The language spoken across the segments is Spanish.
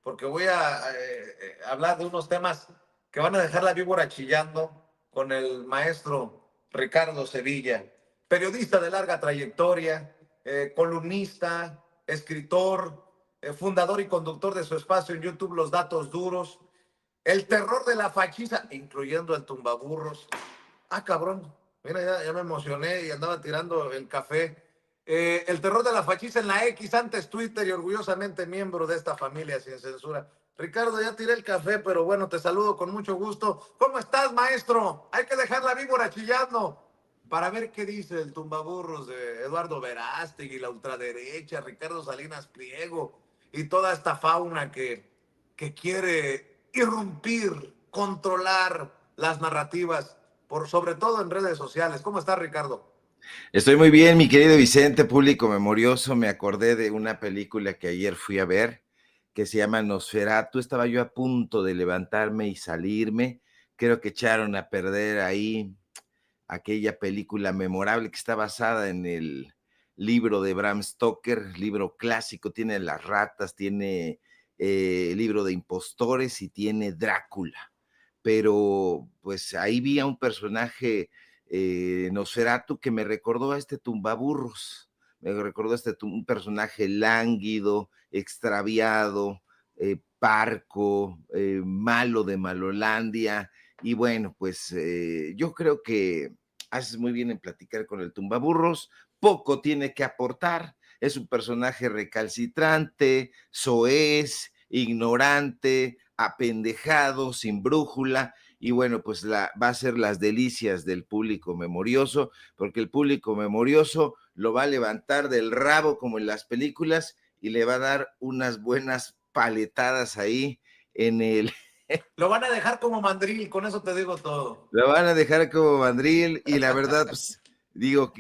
porque voy a hablar de unos temas que van a dejar la víbora chillando con el maestro Ricardo Sevilla, periodista de larga trayectoria, columnista, escritor, fundador y conductor de su espacio en YouTube Los Datos Duros, el terror de la fachiza, incluyendo el tumbaburros. Ah, cabrón. Mira, ya me emocioné y andaba tirando el café. El terror de la fachiza en la X, antes Twitter y orgullosamente miembro de esta familia sin censura. Ricardo, ya tiré el café, pero bueno, te saludo con mucho gusto. ¿Cómo estás, maestro? Hay que dejar la víbora chillando para ver qué dice el tumbaburros de Eduardo Verástegui, la ultraderecha, Ricardo Salinas Pliego y toda esta fauna que quiere irrumpir, controlar las narrativas, por sobre todo en redes sociales. ¿Cómo está, Ricardo? Estoy muy bien, mi querido Vicente, público memorioso. Me acordé de una película que ayer fui a ver, que se llama Nosferatu. Estaba yo a punto de levantarme y salirme. Creo que echaron a perder ahí aquella película memorable que está basada en el libro de Bram Stoker, libro clásico. Tiene las ratas, tiene libro de impostores y tiene Drácula. Pero pues ahí vi a un personaje, Nosferatu, que me recordó a este tumbaburros, me recordó a un personaje lánguido, extraviado, parco, malo de Malolandia. Y bueno, pues yo creo que haces muy bien en platicar con el tumbaburros, poco tiene que aportar, es un personaje recalcitrante, soez, ignorante, apendejado, sin brújula, y bueno, pues va a ser las delicias del público memorioso, porque el público memorioso lo va a levantar del rabo como en las películas y le va a dar unas buenas paletadas ahí en el... Lo van a dejar como mandril, con eso te digo todo. Lo van a dejar como mandril y la verdad, pues, digo,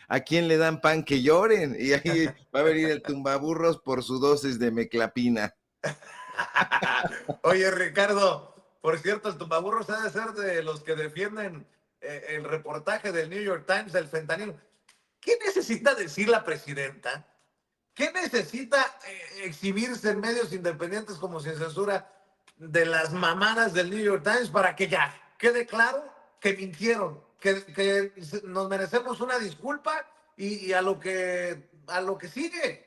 ¿a quién le dan pan que lloren? Y ahí va a venir el tumbaburros por su dosis de meclapina. Oye, Ricardo, por cierto, el tumbaburros ha de ser de los que defienden el reportaje del New York Times del fentanilo. ¿Qué necesita decir la presidenta? ¿Qué necesita exhibirse en medios independientes como sin censura de las mamadas del New York Times para que ya quede claro que mintieron, que nos merecemos una disculpa y a lo que sigue?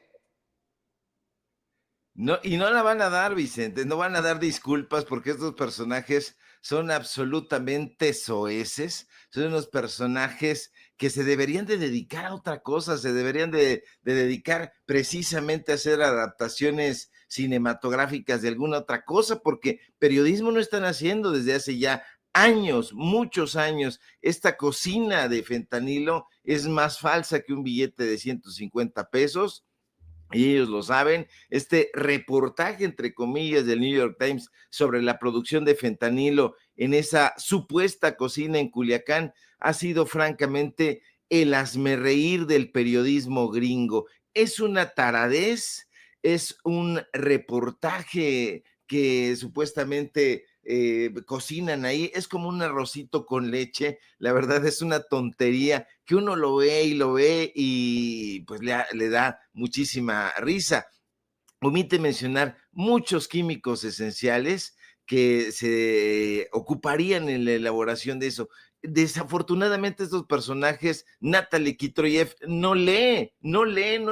No, y no la van a dar, Vicente, no van a dar disculpas porque estos personajes son absolutamente soeces, son unos personajes que se deberían de dedicar a otra cosa, se deberían de dedicar precisamente a hacer adaptaciones cinematográficas de alguna otra cosa, porque periodismo no están haciendo desde hace ya años, muchos años. Esta cocina de fentanilo es más falsa que un billete de 150 pesos y ellos lo saben. Este reportaje, entre comillas, del New York Times sobre la producción de fentanilo en esa supuesta cocina en Culiacán ha sido francamente el hazmerreír del periodismo gringo. Es una taradez, es un reportaje que supuestamente cocinan ahí, es como un arrocito con leche, la verdad es una tontería que uno lo ve y pues le da muchísima risa. Omite mencionar muchos químicos esenciales que se ocuparían en la elaboración de eso. Desafortunadamente estos personajes, Natalie Kitroyev no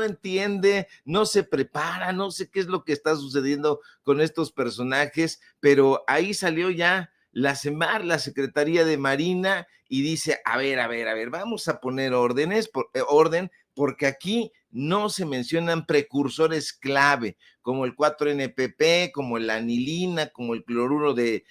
entiende, no se prepara, no sé qué es lo que está sucediendo con estos personajes, pero ahí salió ya la CEMAR, la Secretaría de Marina, y dice, a ver, vamos a poner orden, porque aquí no se mencionan precursores clave, como el 4-NPP, como la anilina, como el cloruro de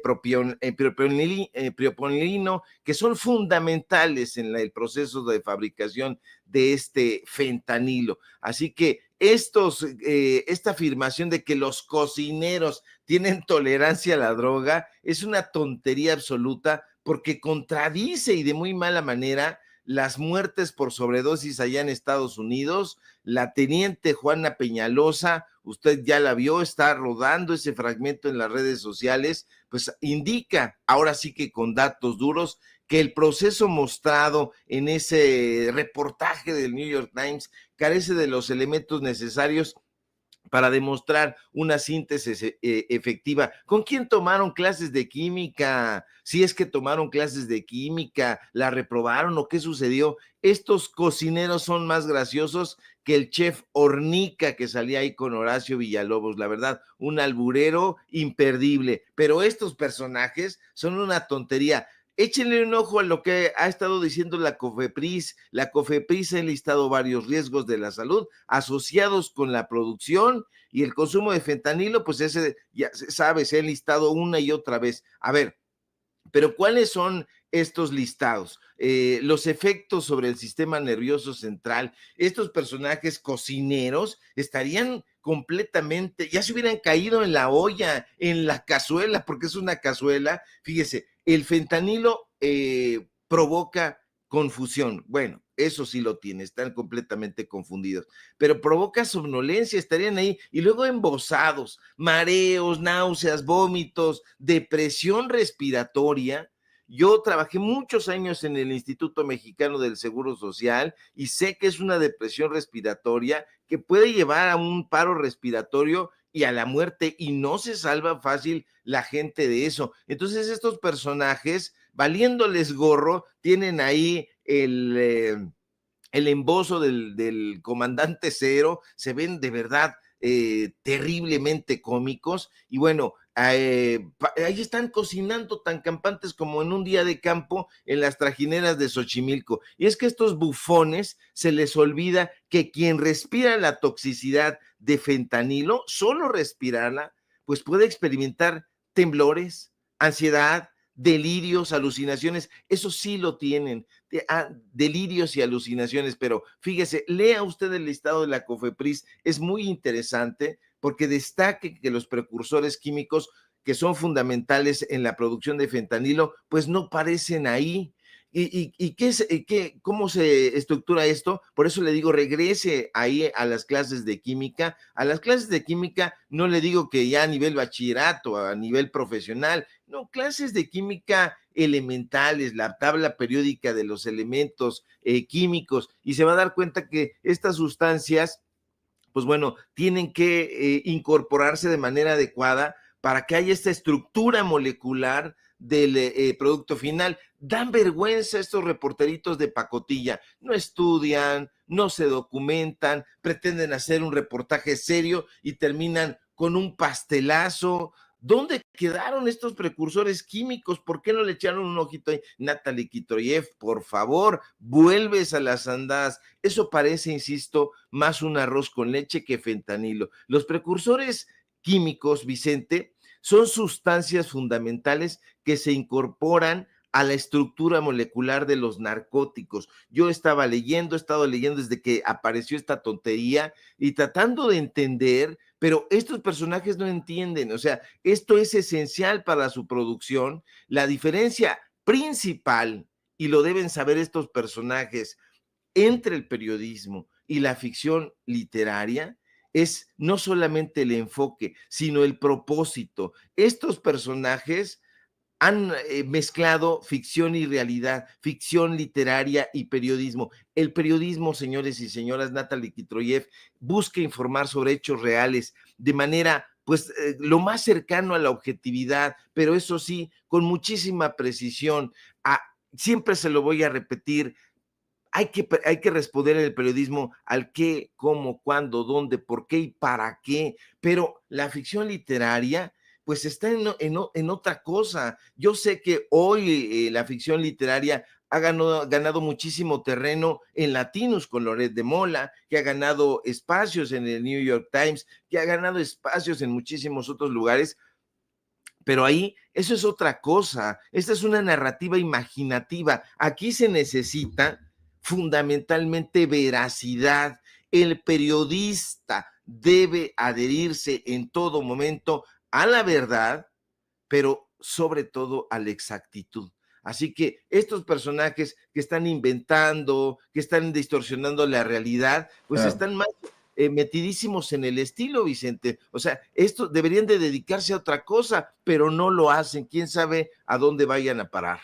propionilino, que son fundamentales en el proceso de fabricación de este fentanilo. Así que esta afirmación de que los cocineros tienen tolerancia a la droga es una tontería absoluta, porque contradice y de muy mala manera las muertes por sobredosis allá en Estados Unidos. La teniente Juana Peñalosa, usted ya la vio, está rodando ese fragmento en las redes sociales, pues indica, ahora sí que con datos duros, que el proceso mostrado en ese reportaje del New York Times carece de los elementos necesarios para demostrar una síntesis efectiva. ¿Con quién tomaron clases de química? Si es que tomaron clases de química, la reprobaron o qué sucedió. Estos cocineros son más graciosos que el chef Hornica que salía ahí con Horacio Villalobos, la verdad, un alburero imperdible. Pero estos personajes son una tontería. Échenle un ojo a lo que ha estado diciendo la COFEPRIS. La COFEPRIS ha enlistado varios riesgos de la salud asociados con la producción y el consumo de fentanilo, pues ese, ya sabes, se ha enlistado una y otra vez. A ver, pero ¿cuáles son estos listados? Los efectos sobre el sistema nervioso central. Estos personajes cocineros estarían completamente, ya se hubieran caído en la olla, en la cazuela, porque es una cazuela. Fíjese, el fentanilo provoca confusión. Bueno, eso sí lo tiene, están completamente confundidos, pero provoca somnolencia, estarían ahí y luego embosados, mareos, náuseas, vómitos, depresión respiratoria. Yo trabajé muchos años en el Instituto Mexicano del Seguro Social y sé que es una depresión respiratoria que puede llevar a un paro respiratorio y a la muerte, y no se salva fácil la gente de eso. Entonces estos personajes, valiéndoles gorro, tienen ahí el embozo del comandante Cero, se ven de verdad terriblemente cómicos, y bueno, ahí están cocinando tan campantes como en un día de campo en las trajineras de Xochimilco. Y es que a estos bufones se les olvida que quien respira la toxicidad de fentanilo, solo respirarla, pues puede experimentar temblores, ansiedad, delirios, alucinaciones. Eso sí lo tienen, delirios y alucinaciones. Pero fíjese, lea usted el listado de la COFEPRIS, es muy interesante porque destaque que los precursores químicos que son fundamentales en la producción de fentanilo, pues no parecen ahí. ¿Cómo se estructura esto? Por eso le digo, regrese ahí a las clases de química. A las clases de química no le digo que ya a nivel bachillerato, a nivel profesional, no, clases de química elementales, la tabla periódica de los elementos químicos, y se va a dar cuenta que estas sustancias, pues bueno, tienen que incorporarse de manera adecuada para que haya esta estructura molecular del producto final. Dan vergüenza estos reporteritos de pacotilla, no estudian, no se documentan, pretenden hacer un reportaje serio y terminan con un pastelazo. ¿Dónde quedaron estos precursores químicos? ¿Por qué no le echaron un ojito ahí? Natalie Kitroyev, por favor, vuelves a las andadas. Eso parece, insisto, más un arroz con leche que fentanilo. Los precursores químicos, Vicente, son sustancias fundamentales que se incorporan a la estructura molecular de los narcóticos. Yo estaba leyendo, he estado leyendo desde que apareció esta tontería y tratando de entender, pero estos personajes no entienden. O sea, esto es esencial para su producción. La diferencia principal, y lo deben saber estos personajes, entre el periodismo y la ficción literaria es no solamente el enfoque, sino el propósito. Estos personajes han mezclado ficción y realidad, ficción literaria y periodismo. El periodismo, señores y señoras, Natalie Kitroyev, busca informar sobre hechos reales de manera pues lo más cercano a la objetividad, pero eso sí, con muchísima precisión. Siempre se lo voy a repetir, hay que responder en el periodismo al qué, cómo, cuándo, dónde, por qué y para qué, pero la ficción literaria pues está en otra cosa. Yo sé que hoy la ficción literaria ha ganado muchísimo terreno en Latinos con Loret de Mola, que ha ganado espacios en el New York Times, que ha ganado espacios en muchísimos otros lugares, pero ahí eso es otra cosa. Esta es una narrativa imaginativa. Aquí se necesita fundamentalmente veracidad. El periodista debe adherirse en todo momento a la verdad, pero sobre todo a la exactitud. Así que estos personajes que están inventando, que están distorsionando la realidad, pues Claro. están más metidísimos en el estilo, Vicente. O sea, esto deberían de dedicarse a otra cosa, pero no lo hacen. ¿Quién sabe a dónde vayan a parar?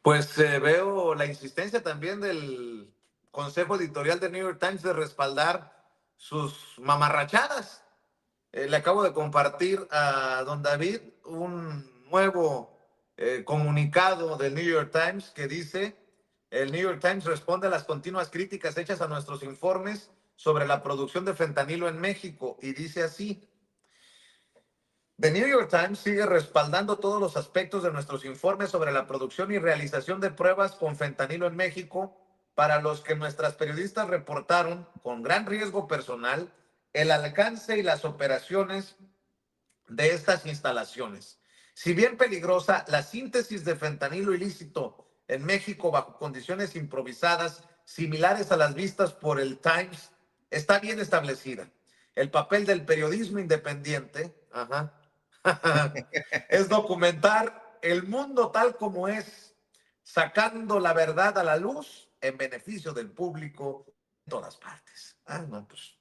Pues veo la insistencia también del Consejo Editorial de New York Times de respaldar sus mamarrachadas. Le acabo de compartir a don David un nuevo comunicado del New York Times que dice: el New York Times responde a las continuas críticas hechas a nuestros informes sobre la producción de fentanilo en México, y dice así: The New York Times sigue respaldando todos los aspectos de nuestros informes sobre la producción y realización de pruebas con fentanilo en México, para los que nuestras periodistas reportaron con gran riesgo personal el alcance y las operaciones de estas instalaciones. Si bien peligrosa, la síntesis de fentanilo ilícito en México bajo condiciones improvisadas similares a las vistas por el Times está bien establecida. El papel del periodismo independiente, es documentar el mundo tal como es, sacando la verdad a la luz en beneficio del público en todas partes. No, pues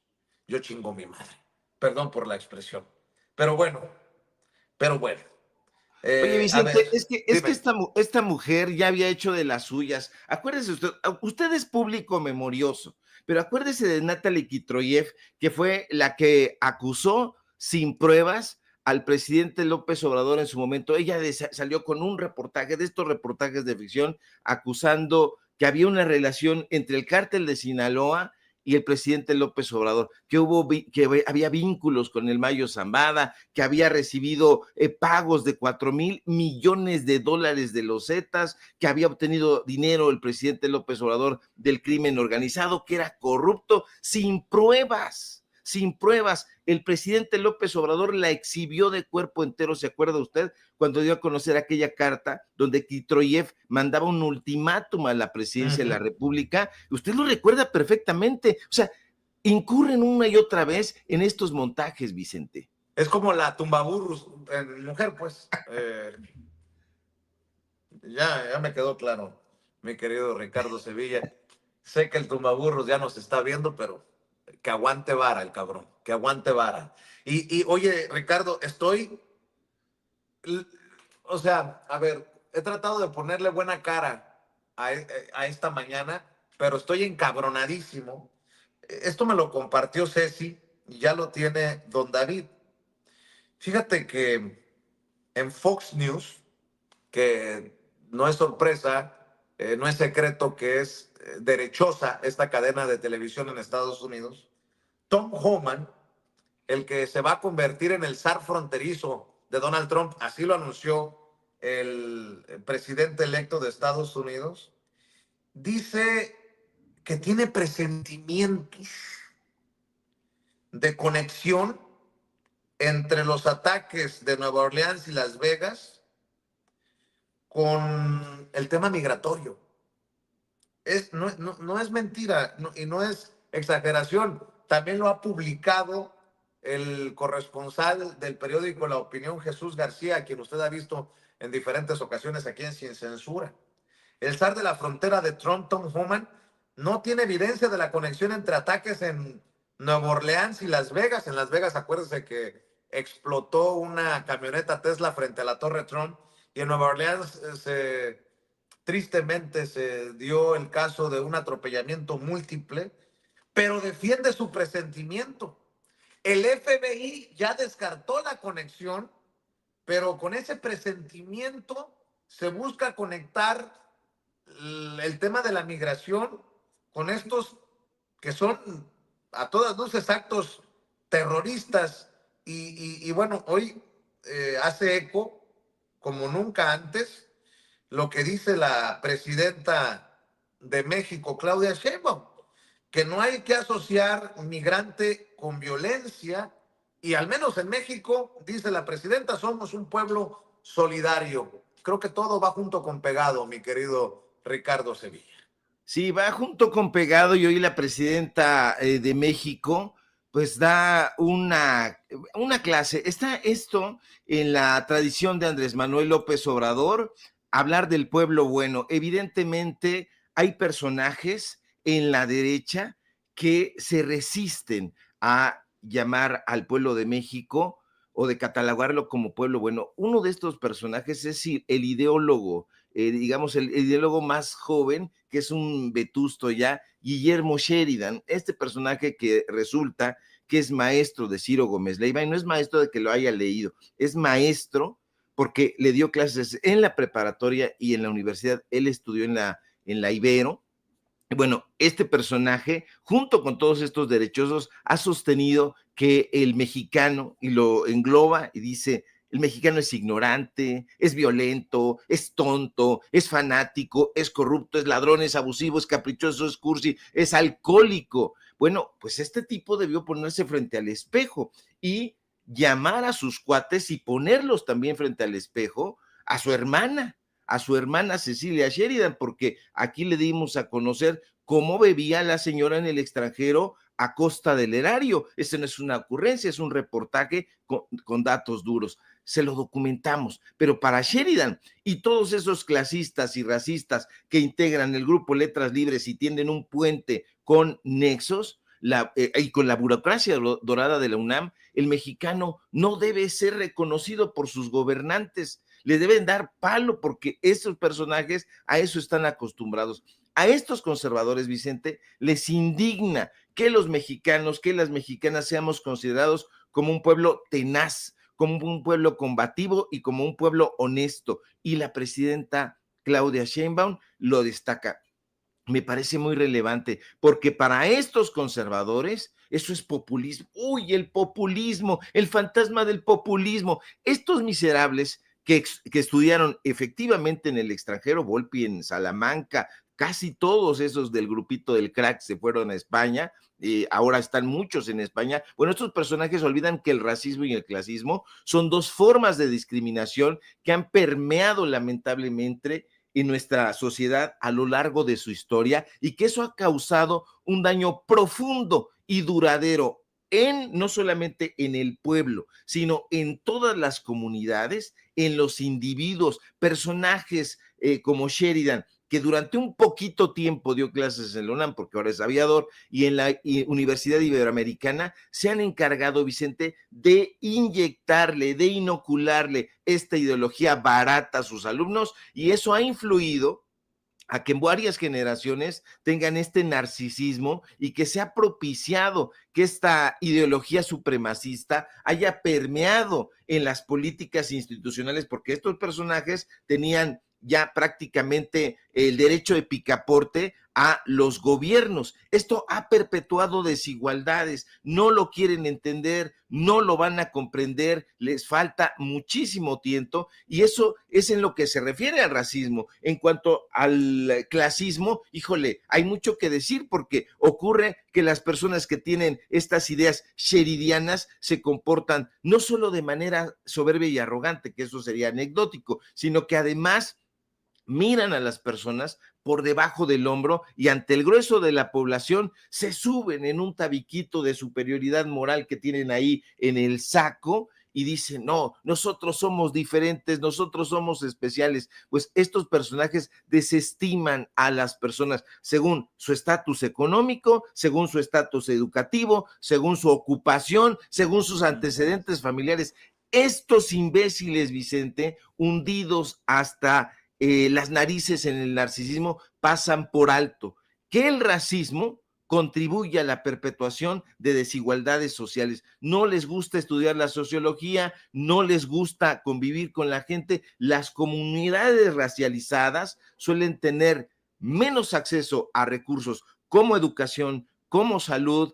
yo chingo mi madre. Perdón por la expresión. Pero bueno, pero bueno. Oye, A ver, Vicente, es que dime. esta mujer ya había hecho de las suyas. Acuérdese usted es público memorioso, pero acuérdese de Natalie Kitroyev, que fue la que acusó sin pruebas al presidente López Obrador en su momento. Ella salió con un reportaje, de estos reportajes de ficción, acusando que había una relación entre el cártel de Sinaloa y el presidente López Obrador, que había vínculos con el Mayo Zambada, que había recibido pagos de 4,000 millones de dólares de los Zetas, que había obtenido dinero el presidente López Obrador del crimen organizado, que era corrupto, sin pruebas, sin pruebas. El presidente López Obrador la exhibió de cuerpo entero, ¿se acuerda usted? Cuando dio a conocer aquella carta donde Kitroyev mandaba un ultimátum a la presidencia de la República. Usted lo recuerda perfectamente. O sea, incurren una y otra vez en estos montajes, Vicente. Es como la tumbaburros en mujer, pues. Ya me quedó claro, mi querido Ricardo Sevilla. Sé que el tumbaburros ya nos está viendo, pero que aguante vara el cabrón, que aguante vara. Y oye, Ricardo, o sea, a ver, he tratado de ponerle buena cara a esta mañana, pero estoy encabronadísimo. Esto me lo compartió Ceci y ya lo tiene don David. Fíjate que en Fox News, que no es sorpresa, no es secreto que es derechosa esta cadena de televisión en Estados Unidos, Tom Homan, el que se va a convertir en el zar fronterizo de Donald Trump, así lo anunció el presidente electo de Estados Unidos, dice que tiene presentimientos de conexión entre los ataques de Nueva Orleans y Las Vegas con el tema migratorio. No es mentira y no es exageración. También lo ha publicado el corresponsal del periódico La Opinión, Jesús García, a quien usted ha visto en diferentes ocasiones aquí en Sin Censura. El zar de la frontera de Trump, Tom Homan, no tiene evidencia de la conexión entre ataques en Nueva Orleans y Las Vegas. En Las Vegas, acuérdese que explotó una camioneta Tesla frente a la Torre Trump, y en Nueva Orleans tristemente se dio el caso de un atropellamiento múltiple, pero defiende su presentimiento. El FBI ya descartó la conexión, pero con ese presentimiento se busca conectar el tema de la migración con estos que son a todas luces actos terroristas. Y bueno, hoy hace eco, como nunca antes, lo que dice la presidenta de México, Claudia Sheinbaum, que no hay que asociar migrante con violencia, y al menos en México, dice la presidenta, somos un pueblo solidario. Creo que todo va junto con pegado, mi querido Ricardo Sevilla. Sí, va junto con pegado, y hoy la presidenta de México pues da una clase. Está esto en la tradición de Andrés Manuel López Obrador, hablar del pueblo bueno. Evidentemente hay personajes en la derecha que se resisten a llamar al pueblo de México o de catalogarlo como pueblo bueno. Uno de estos personajes es el ideólogo digamos, el ideólogo más joven, que es un vetusto ya, Guillermo Sheridan, este personaje que resulta que es maestro de Ciro Gómez Leiva, y no es maestro de que lo haya leído, es maestro porque le dio clases en la preparatoria y en la universidad. Él estudió en la Ibero. Bueno, este personaje, junto con todos estos derechosos, ha sostenido que el mexicano, y lo engloba y dice, el mexicano es ignorante, es violento, es tonto, es fanático, es corrupto, es ladrón, es abusivo, es caprichoso, es cursi, es alcohólico. Bueno, pues este tipo debió ponerse frente al espejo y llamar a sus cuates y ponerlos también frente al espejo a su hermana Cecilia Sheridan, porque aquí le dimos a conocer cómo bebía la señora en el extranjero a costa del erario. Eso no es una ocurrencia, es un reportaje con datos duros. Se lo documentamos, pero para Sheridan y todos esos clasistas y racistas que integran el grupo Letras Libres y tienden un puente con nexos, y con la burocracia dorada de la UNAM, el mexicano no debe ser reconocido por sus gobernantes, le deben dar palo porque esos personajes a eso están acostumbrados. A estos conservadores, Vicente, les indigna que los mexicanos, que las mexicanas seamos considerados como un pueblo tenaz, como un pueblo combativo y como un pueblo honesto. Y la presidenta Claudia Sheinbaum lo destaca. Me parece muy relevante, porque para estos conservadores eso es populismo. Uy, el populismo, el fantasma del populismo. Estos miserables que estudiaron efectivamente en el extranjero, Volpi en Salamanca, casi todos esos del grupito del crack se fueron a España, ahora están muchos en España. Bueno, estos personajes olvidan que el racismo y el clasismo son dos formas de discriminación que han permeado lamentablemente en nuestra sociedad a lo largo de su historia y que eso ha causado un daño profundo y duradero no solamente en el pueblo, sino en todas las comunidades, en los individuos, personajes como Sheridan, que durante un poquito tiempo dio clases en la UNAM, porque ahora es aviador, y en la Universidad Iberoamericana, se han encargado, Vicente, de inyectarle, de inocularle esta ideología barata a sus alumnos, y eso ha influido a que en varias generaciones tengan este narcisismo y que se ha propiciado que esta ideología supremacista haya permeado en las políticas institucionales, porque estos personajes tenían ya prácticamente el derecho de picaporte a los gobiernos. Esto ha perpetuado desigualdades, no lo quieren entender, no lo van a comprender, les falta muchísimo tiempo y eso es en lo que se refiere al racismo. En cuanto al clasismo, híjole, hay mucho que decir porque ocurre que las personas que tienen estas ideas sheridianas se comportan no solo de manera soberbia y arrogante, que eso sería anecdótico, sino que además miran a las personas por debajo del hombro y ante el grueso de la población se suben en un tabiquito de superioridad moral que tienen ahí en el saco y dicen, no, nosotros somos diferentes, nosotros somos especiales. Pues estos personajes desestiman a las personas según su estatus económico, según su estatus educativo, según su ocupación, según sus antecedentes familiares. Estos imbéciles, Vicente, hundidos hasta las narices en el narcisismo, pasan por alto que el racismo contribuye a la perpetuación de desigualdades sociales. No les gusta estudiar la sociología, no les gusta convivir con la gente. Las comunidades racializadas suelen tener menos acceso a recursos como educación, como salud,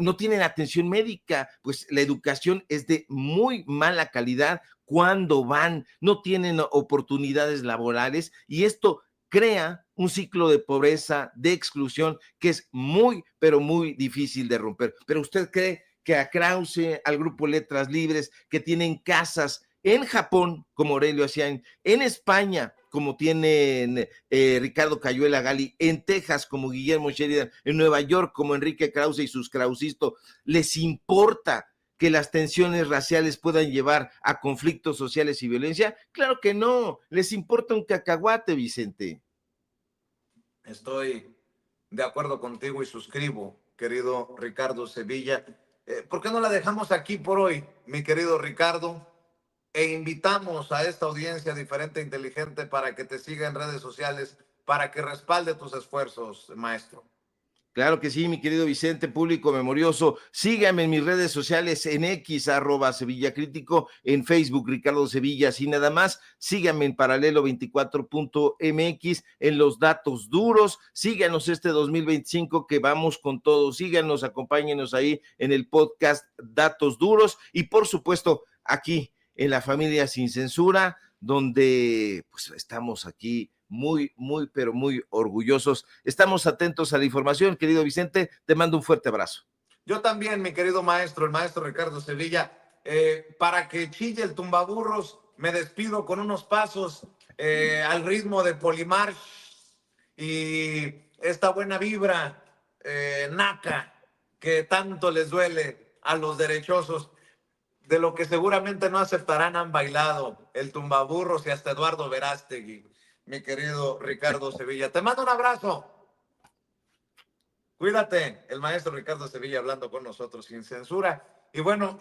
no tienen atención médica, pues la educación es de muy mala calidad cuando van, no tienen oportunidades laborales y esto crea un ciclo de pobreza, de exclusión, que es muy, pero muy difícil de romper. Pero usted cree que a Krause, al grupo Letras Libres, que tienen casas en Japón, como Aurelio Hacían, en España, como tienen Ricardo Cayuela Gali, en Texas, como Guillermo Sheridan, en Nueva York, como Enrique Krause y sus Krausistas, les importa que las tensiones raciales puedan llevar a conflictos sociales y violencia? Claro que no, les importa un cacahuate, Vicente. Estoy de acuerdo contigo y suscribo, querido Ricardo Sevilla. ¿Por qué no la dejamos aquí por hoy, mi querido Ricardo? e invitamos a esta audiencia diferente e inteligente para que te siga en redes sociales, para que respalde tus esfuerzos, maestro. Claro que sí, mi querido Vicente, público memorioso. Síganme en mis redes sociales, en X, @Sevilla Crítico, en Facebook, Ricardo Sevilla, así nada más. Síganme en paralelo24.mx, en los datos duros. Síganos este 2025 que vamos con todo. Síganos, acompáñenos ahí en el podcast Datos Duros y por supuesto aquí en La Familia Sin Censura, donde pues estamos aquí pero muy orgullosos. Estamos atentos a la información, querido Vicente, te mando un fuerte abrazo. Yo también, mi querido maestro, el maestro Ricardo Sevilla, para que chille el tumbaburros, me despido con unos pasos al ritmo de Polymarch y esta buena vibra naca que tanto les duele a los derechosos, de lo que seguramente no aceptarán, han bailado el tumbaburros y hasta Eduardo Verástegui, mi querido Ricardo Sevilla. Te mando un abrazo. Cuídate, el maestro Ricardo Sevilla hablando con nosotros sin censura. Y bueno,